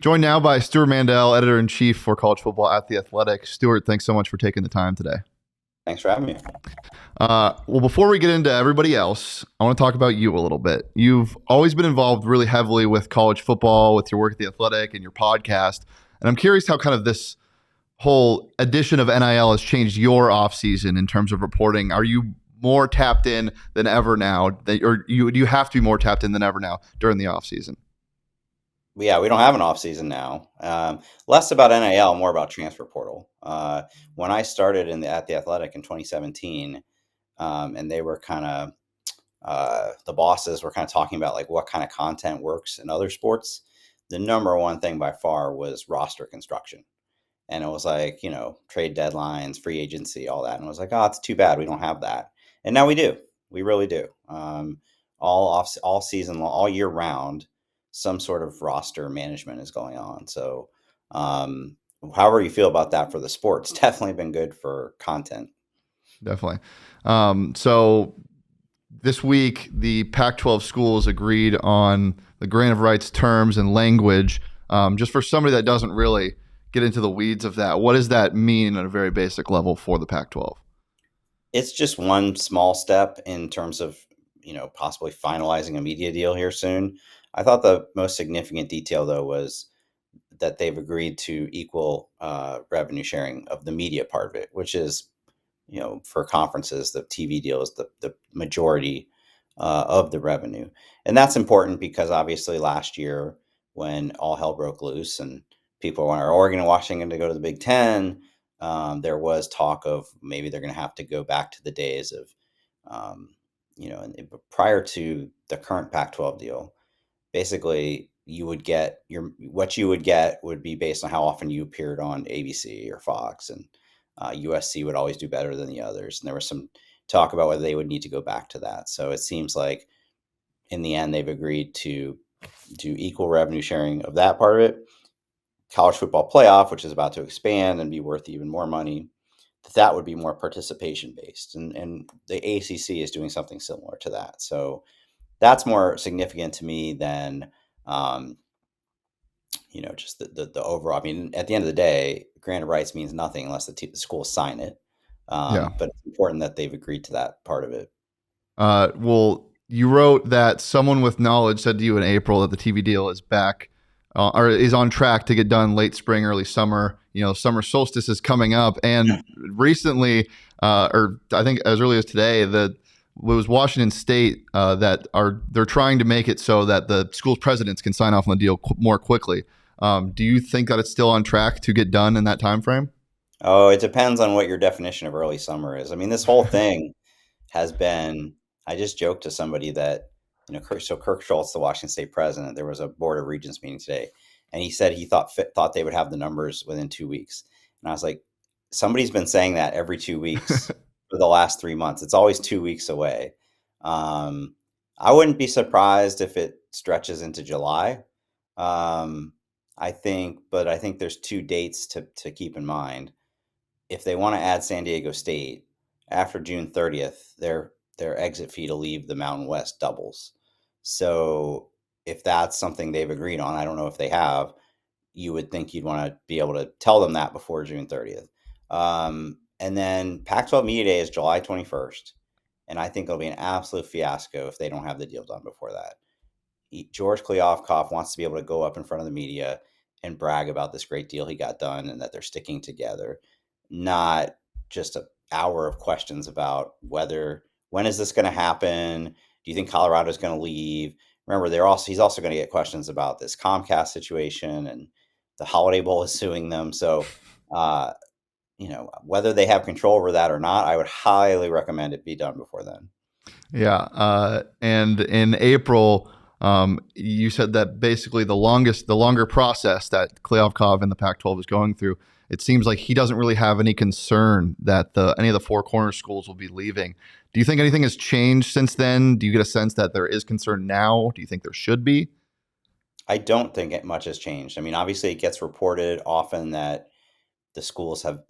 Joined now by Stewart Mandel, editor-in-chief for college football at The Athletic. Stewart, thanks so much for taking the time today. Thanks for having me. Well, before we get into everybody else, I want to talk about you a little bit. You've always been involved really heavily with college football, with your work at The Athletic and your podcast. And I'm curious how kind of this whole addition of NIL has changed your offseason in terms of reporting. Are you more tapped in than ever now? Or do you have to be more tapped in than ever now during the offseason? Yeah, we don't have an off season now. Less about NIL, more about transfer portal. When I started at the Athletic in 2017, and they were kind of the bosses were kind of talking about like what kind of content works in other sports. The number one thing by far was roster construction, and it was like trade deadlines, free agency, all that. And I was like, oh, it's too bad we don't have that. And now we do. We really do. All season long, all year round, some sort of roster management is going on. So, however you feel about that for the sport, it's definitely been good for content. Definitely. So this week, the Pac-12 schools agreed on the grant of rights terms and language. Just for somebody that doesn't really get into the weeds of that, what does that mean at a very basic level for the Pac-12? It's just one small step in terms of possibly finalizing a media deal here soon. I thought the most significant detail, though, was that they've agreed to equal revenue sharing of the media part of it, which is, for conferences, the TV deal is the majority of the revenue. And that's important because obviously last year when all hell broke loose and people wanted Oregon and Washington to go to the Big Ten, there was talk of maybe they're going to have to go back to the days of, prior to the current Pac-12 deal. Basically, what you would get would be based on how often you appeared on ABC or Fox, and USC would always do better than the others. And there was some talk about whether they would need to go back to that. So it seems like in the end, they've agreed to do equal revenue sharing of that part of it. College football playoff, which is about to expand and be worth even more money, that would be more participation based. And the ACC is doing something similar to that. So that's more significant to me than, just the overall. I mean, at the end of the day, grant of rights means nothing unless the schools sign it. But it's important that they've agreed to that part of it. Well, you wrote that someone with knowledge said to you in April that the TV deal is back or is on track to get done late spring, early summer. Summer solstice is coming up. And recently, or I think as early as today, it was Washington State they're trying to make it so that the school's presidents can sign off on the deal more quickly. Do you think that it's still on track to get done in that time frame? Oh, it depends on what your definition of early summer is. I mean, this whole thing has been, I just joked to somebody that, Kirk Schultz, the Washington State president, there was a Board of Regents meeting today, and he said he thought they would have the numbers within 2 weeks. And I was like, somebody's been saying that every 2 weeks for the last 3 months. It's always 2 weeks away. I wouldn't be surprised if it stretches into July. I think there's two dates to keep in mind. If they want to add San Diego State after June 30th, their exit fee to leave the Mountain West doubles. So if that's something they've agreed on, I don't know if they have, you would think you'd want to be able to tell them that before June 30th. And then Pac-12 Media Day is July 21st. And I think it'll be an absolute fiasco if they don't have the deal done before that. George Kliavkoff wants to be able to go up in front of the media and brag about this great deal he got done and that they're sticking together, not just an hour of questions about when is this going to happen? Do you think Colorado is going to leave? Remember, he's also going to get questions about this Comcast situation, and the Holiday Bowl is suing them. So, whether they have control over that or not, I would highly recommend it be done before then. Yeah. And in April, you said that basically the longer process that Kliavkoff and the Pac-12 is going through, it seems like he doesn't really have any concern that any of the four corner schools will be leaving. Do you think anything has changed since then? Do you get a sense that there is concern now? Do you think there should be? I don't think much has changed. I mean, obviously it gets reported often that the schools have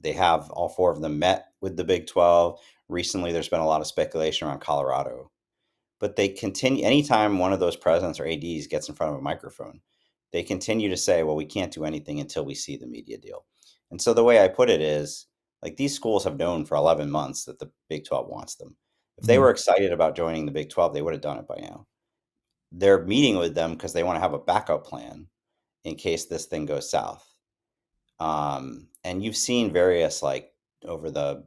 all four of them met with the Big 12. Recently, there's been a lot of speculation around Colorado, but they continue. Anytime one of those presidents or ADs gets in front of a microphone, they continue to say, well, we can't do anything until we see the media deal. And so the way I put it is, like, these schools have known for 11 months that the Big 12 wants them. If they Mhm. were excited about joining the Big 12, they would have done it by now. They're meeting with them because they want to have a backup plan in case this thing goes south. And you've seen various, like, over the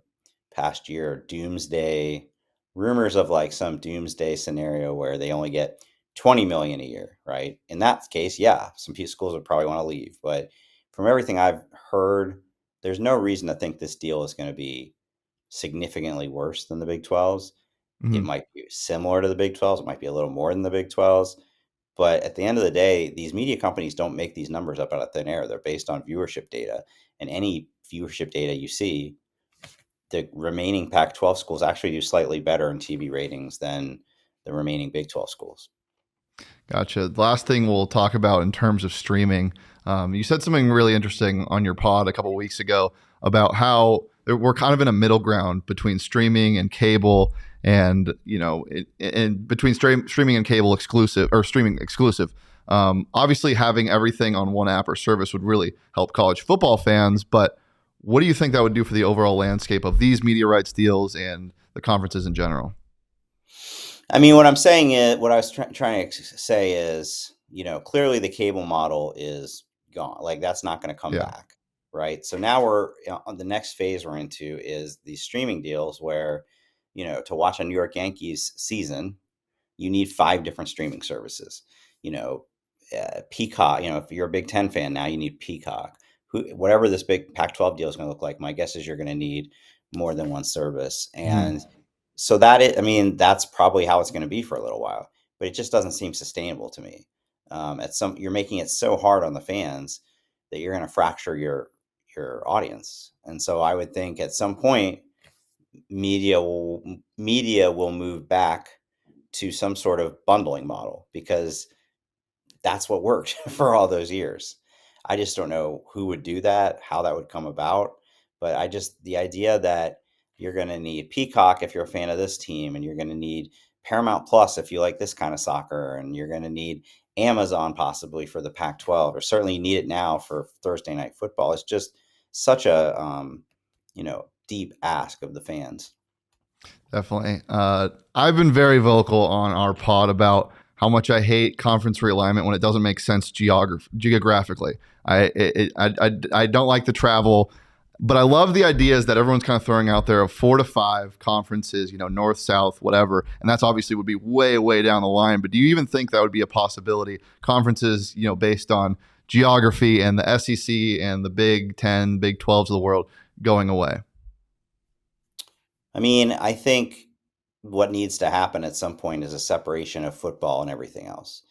past year, doomsday rumors of like some doomsday scenario where they only get 20 million a year, right? In that case, yeah, some schools would probably want to leave. But from everything I've heard, there's no reason to think this deal is going to be significantly worse than the Big 12's. It Mhm. might be similar to the Big 12's, it might be a little more than the Big 12's. But at the end of the day, these media companies don't make these numbers up out of thin air. They're based on viewership data. And any viewership data you see, the remaining Pac-12 schools actually do slightly better in TV ratings than the remaining Big 12 schools. Gotcha. The last thing we'll talk about in terms of streaming, you said something really interesting on your pod a couple of weeks ago about how we're kind of in a middle ground between streaming and cable, and between streaming and cable exclusive or streaming exclusive. Obviously, having everything on one app or service would really help college football fans. But what do you think that would do for the overall landscape of these media rights deals and the conferences in general? I mean, what I'm saying is, what I was trying to say is, clearly the cable model is gone. Like, that's not going to come Yeah. back, right? So now we're on the next phase we're into is these streaming deals where, to watch a New York Yankees season, you need 5 different streaming services. You know, Peacock. If you're a Big Ten fan now, you need Peacock. Whatever this big Pac-12 deal is going to look like, my guess is you're going to need more than one service. Mhm. And so that is, I mean, that's probably how it's going to be for a little while. But it just doesn't seem sustainable to me. You're making it so hard on the fans that you're going to fracture your audience. And so I would think at some point media will move back to some sort of bundling model because that's what worked for all those years. I just don't know who would do that, how that would come about. But the idea that you're going to need Peacock if you're a fan of this team, and you're going to need Paramount Plus if you like this kind of soccer, and you're going to need Amazon possibly for the Pac-12, or certainly you need it now for Thursday night football. It's just such a, deep ask of the fans. Definitely. I've been very vocal on our pod about how much I hate conference realignment when it doesn't make sense geographically. I don't like the travel, but I love the ideas that everyone's kind of throwing out there of 4 to 5 conferences, north, south, whatever. And that's obviously would be way, way down the line. But do you even think that would be a possibility? Conferences, based on geography and the SEC and the Big 10, Big 12s of the world going away? I mean, I think what needs to happen at some point is a separation of football and everything else.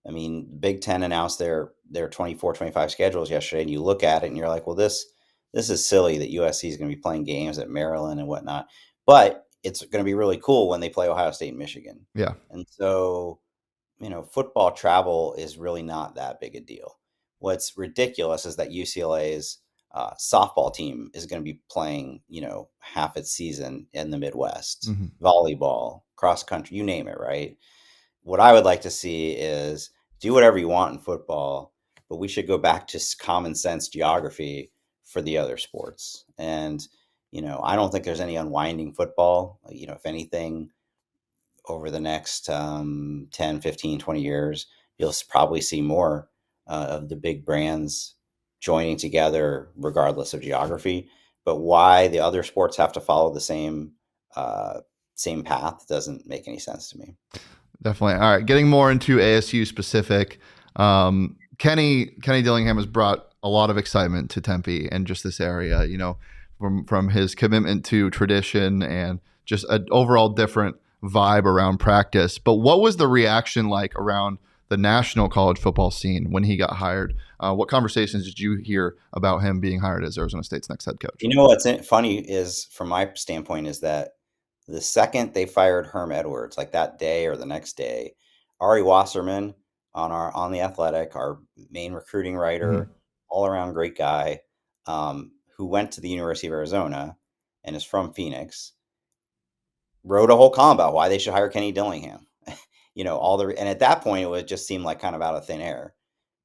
I mean, Big Ten announced their 24-25 schedules yesterday, and you look at it and you're like, well, this is silly that USC is going to be playing games at Maryland and whatnot. But it's going to be really cool when they play Ohio State and Michigan. Yeah. And so, football travel is really not that big a deal. What's ridiculous is that UCLA's softball team is going to be playing, half its season in the Midwest, Hmm. volleyball, cross country, you name it, right? What I would like to see is do whatever you want in football, but we should go back to common sense geography for the other sports. And, I don't think there's any unwinding football. If anything, over the next 10, 15, 20 years, you'll probably see more of the big brands joining together regardless of geography. But why the other sports have to follow the same path doesn't make any sense to me. Definitely. All right. Getting more into ASU specific, Kenny Dillingham has brought a lot of excitement to Tempe and just this area. From his commitment to tradition and just an overall different vibe around practice. But what was the reaction like around the national college football scene when he got hired? What conversations did you hear about him being hired as Arizona State's next head coach? What's funny is, from my standpoint, is that the second they fired Herm Edwards, like that day or the next day, Ari Wasserman on the Athletic, our main recruiting Hmm. writer, all around great guy, who went to the University of Arizona and is from Phoenix, wrote a whole column about why they should hire Kenny Dillingham. And at that point it would just seem like kind of out of thin air.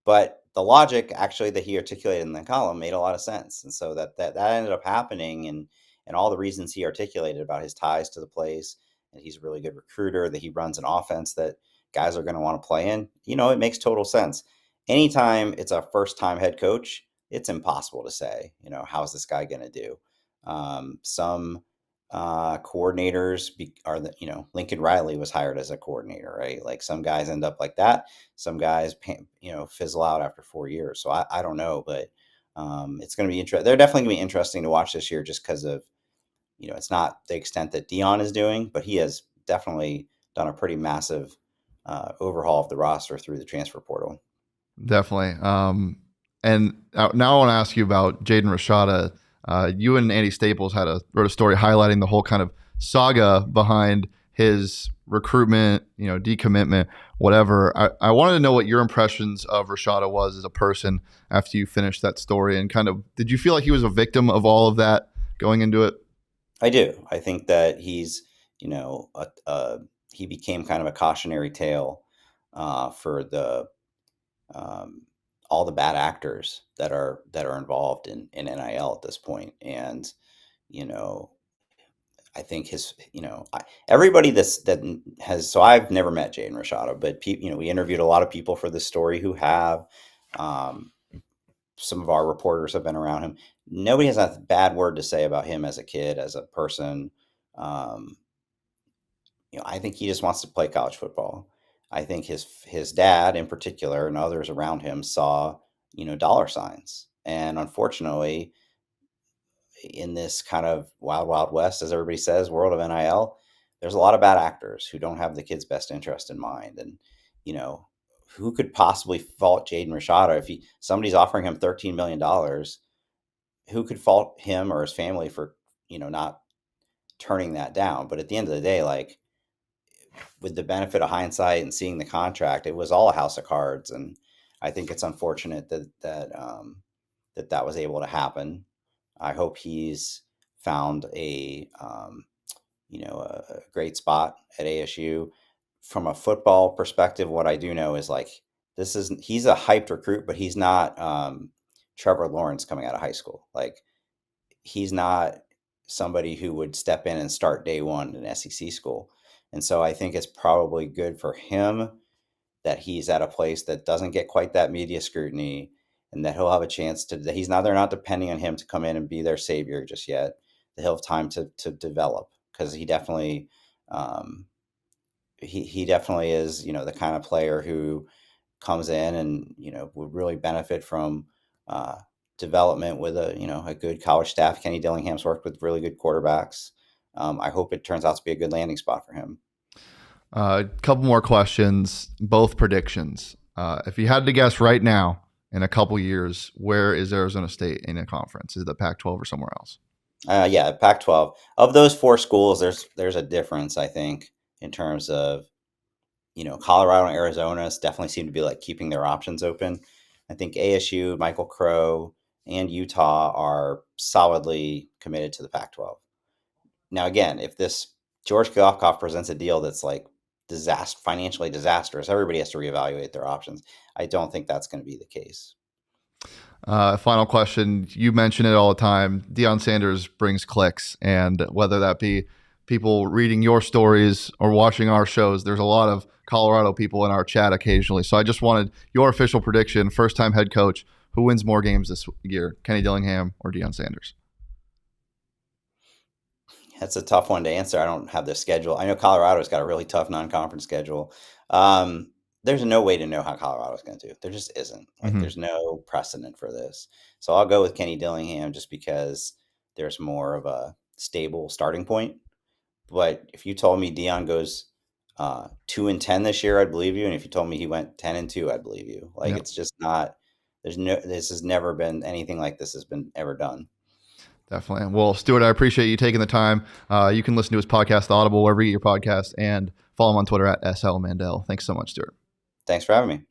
But the logic actually that he articulated in the column made a lot of sense. And so that ended up happening, and all the reasons he articulated about his ties to the place, and he's a really good recruiter, that he runs an offense that guys are going to want to play in, it makes total sense. Anytime it's a first time head coach, it's impossible to say, how's this guy going to do? Some coordinators are Lincoln Riley was hired as a coordinator, right? Like some guys end up like that. Some guys, fizzle out after 4 years. So I don't know, but it's going to be interesting. They're definitely going to be interesting to watch this year just because of, it's not the extent that Deion is doing, but he has definitely done a pretty massive overhaul of the roster through the transfer portal. Definitely. And now I want to ask you about Jaden Rashada. You and Andy Staples wrote a story highlighting the whole kind of saga behind his recruitment, decommitment, whatever. I wanted to know what your impressions of Rashada was as a person after you finished that story, and kind of, did you feel like he was a victim of all of that going into it? I do. I think that he's, he became kind of a cautionary tale for the all the bad actors that are involved in NIL at this point. And, I think everybody that has, so I've never met Jaden Rashada, but we interviewed a lot of people for this story who have, some of our reporters have been around him. Nobody has a bad word to say about him as a kid, as a person. I think he just wants to play college football. I think his dad in particular and others around him saw, dollar signs. And unfortunately, in this kind of wild, wild west, as everybody says, world of NIL, there's a lot of bad actors who don't have the kid's best interest in mind. And, who could possibly fault Jaden Rashada if somebody's offering him $13 million? Who could fault him or his family for, not turning that down? But at the end of the day, like, with the benefit of hindsight and seeing the contract, it was all a house of cards. And I think it's unfortunate that was able to happen. I hope he's found a great spot at ASU. From a football perspective, what I do know is like, he's a hyped recruit, but he's not Trevor Lawrence coming out of high school. Like, he's not somebody who would step in and start day one in SEC school. And so I think it's probably good for him that he's at a place that doesn't get quite that media scrutiny, and that he'll have a chance they're not depending on him to come in and be their savior just yet. That he'll have time to develop, because he definitely, he definitely is, the kind of player who comes in and, would really benefit from development with a good college staff. Kenny Dillingham's worked with really good quarterbacks. I hope it turns out to be a good landing spot for him. A couple more questions, both predictions. If you had to guess right now, in a couple years, where is Arizona State in a conference? Is it the Pac-12 or somewhere else? Yeah, Pac-12. Of those four schools, there's a difference, I think, in terms of, Colorado and Arizona definitely seem to be like keeping their options open. I think ASU, Michael Crow, and Utah are solidly committed to the Pac-12. Now, again, if this George Kafkoff presents a deal that's like financially disastrous, everybody has to reevaluate their options. I don't think that's going to be the case. Final question. You mention it all the time. Deion Sanders brings clicks, and whether that be people reading your stories or watching our shows, there's a lot of Colorado people in our chat occasionally. So I just wanted your official prediction, first-time head coach, who wins more games this year, Kenny Dillingham or Deion Sanders? That's a tough one to answer. I don't have the schedule. I know Colorado's got a really tough non-conference schedule. There's no way to know how Colorado's going to do. There just isn't. Like, there's no precedent for this. So I'll go with Kenny Dillingham just because there's more of a stable starting point. But if you told me Deion goes 2-10 this year, I'd believe you. And if you told me he went 10-2, I'd believe you. Like, It's just not. This has never been anything like this has been ever done. Definitely. Well, Stewart, I appreciate you taking the time. You can listen to his podcast, Audible, wherever you get your podcast, and follow him on Twitter at SL Mandel. Thanks so much, Stewart. Thanks for having me.